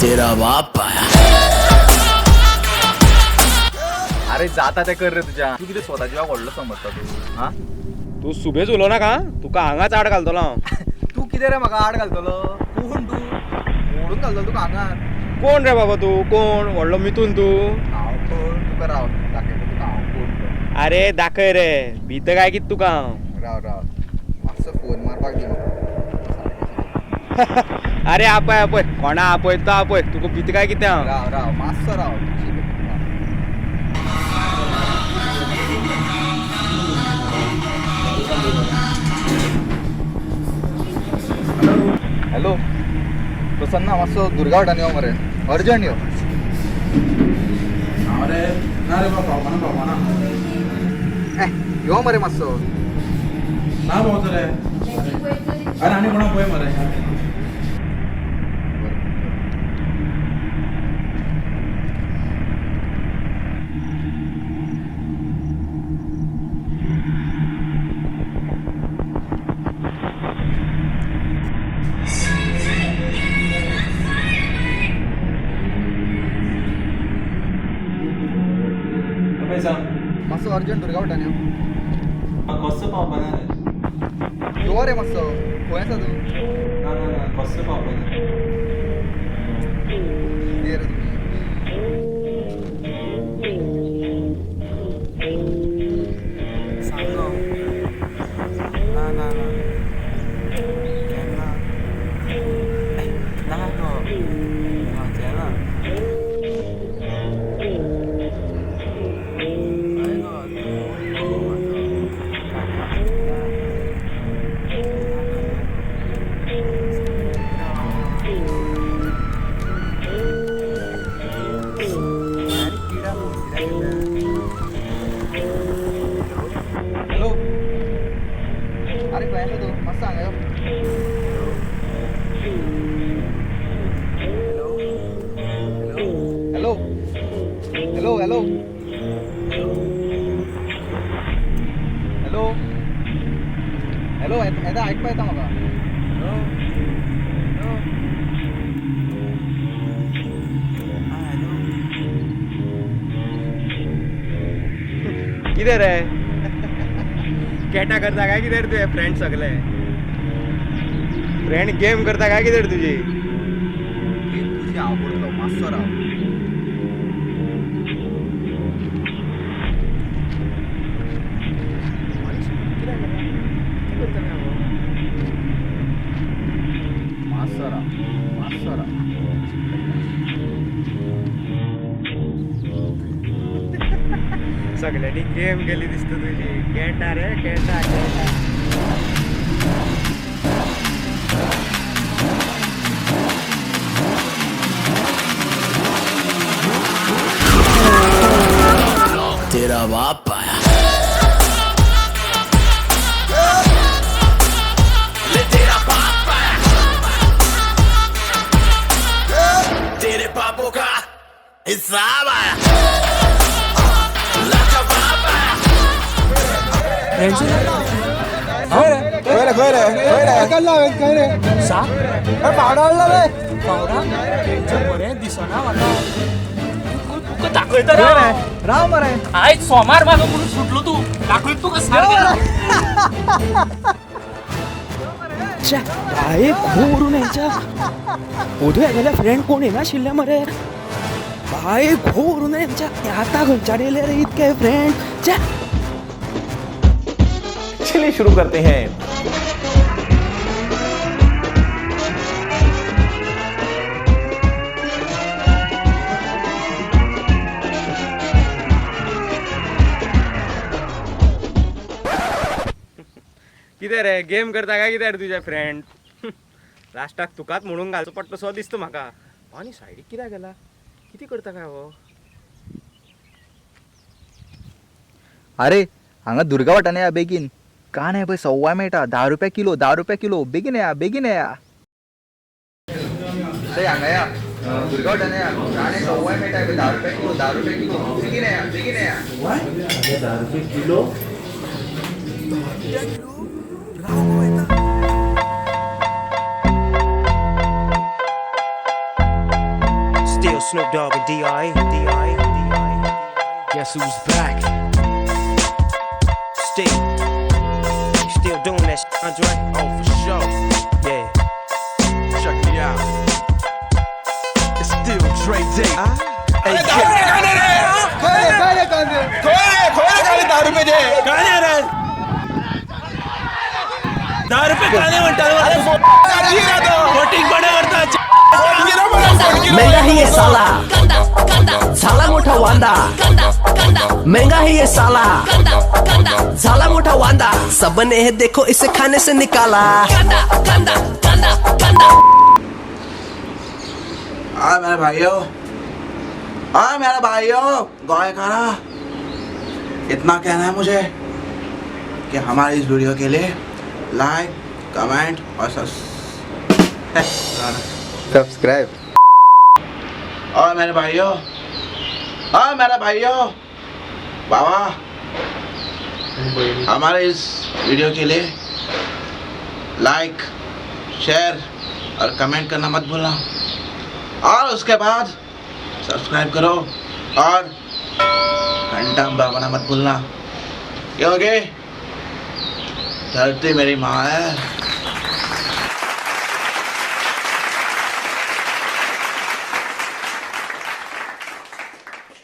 तेरा बाप आया. अरे जाता ते कर रे तुझ्या. तू किती स्वतःची वाग व्हडलो समजता तू हा. तू सुबेज उलो ना का तुका हांगाच आड घालतलो हांव. तू किती रे म्हाका आड घालतलो. कोण तू ओढून घालतलो तुका हांगार. कोण रे बाबा तू कोण व्हडलो मिथून तू. हांव कोण तुका राव दाखयता तुका हांव कोण तो. अरे दाखय रे भीत काय कित तुका हांव. राव मातसो फोन मारपाक दी म्हाका. अरे आपय आपय कोणा आपय तो आपय तुका भीत काय कितें हांव. राव मातसो राव. हॅलो प्रसन्न मातसो दुर्गा वाटान यो मरे अर्जंट यो. अरे ना रे बाबा पावपाना यो मरे मातसो. ना पावतो रे. अरे आनी कोणा पळय मरे. मातसो अर्जंट दुर्गा वाटान यो. कसं पावपाना रे. यो रे मातसो. खंय आसा तू. ना कसं पावपाना. कितें रे तुम्ही. सांग ना ना ना केन्ना ना गो केन्ना हॅलो अरे खंय आसा तू मातसो हांगा यो. Hello hello hello hello hello येता आयकपा येता म्हाका. कितें रे कॅटा करता काय कितें रे तुजे फ्रेंड सगळे. फ्रेंड गेम करता काय कितें रे तुजी. तुझी हांव करतलो मातसो राव. मातसो राव. सगळ्यांनी गेम गेली दिसता तुझी. कॅटा रे कॅटा. तेरा बाप आया. तेरा बाप आया. तेरे पापों का हिसाब आया. लाखा बाप आया. राव मरे. आयज सोमार म्हाका म्हणून सुटलो तू दाखयत तुका भाई घोरून यायच्या उद्या गेल्या फ्रेंड कोण येनाशिल्ले मरे. भाई घोरून यांच्या आता खंयच्यार येले रे इतके फ्रेंड. चलिए शुरू करते हैं. कितें रे गेम करता काय कितें रे तुजे फ्रेंड. लास्टाक तुकाच म्हणून घालचो पडटा सो दिसता म्हाका. आनी सायडीक कित्याक गेला कितें करता काय हो. अरे हांगा दुर्गा वाटान या बेगीन. का नाही पळय सव्वा मेळटा. 10 रुपया किलो बेगीन या. ते हांगा या दुर्गा वाटान या. काणे सव्वा मेळटा 10 रुपया किलो बेगीन या. 10 रुपये kilo. Still Snoop Dogg and D.I. Guess who's back? Still doing that shit, Andre? Oh, for sure. Yeah. Check me out. It's still Dre Day. महंगा ही ये साला झाला मोठा वांदा महंगा ही ये साला झाला मोठा वांदा सबने है देखो इसे खाने से निकाला मेरे भाइयों गाय खाना इतना कहना है मुझे कि हमारी इस वीडियो के लिए लाइक कमेंट और सब्सक्राइब। और मेरे भाइयों बाबा हमारे इस वीडियो के लिए लाइक शेयर और कमेंट करना मत भूलना और उसके बाद सब्सक्राइब करो और घंटा दबाना मत भूलना क्योंकि धरती मेरी माँ है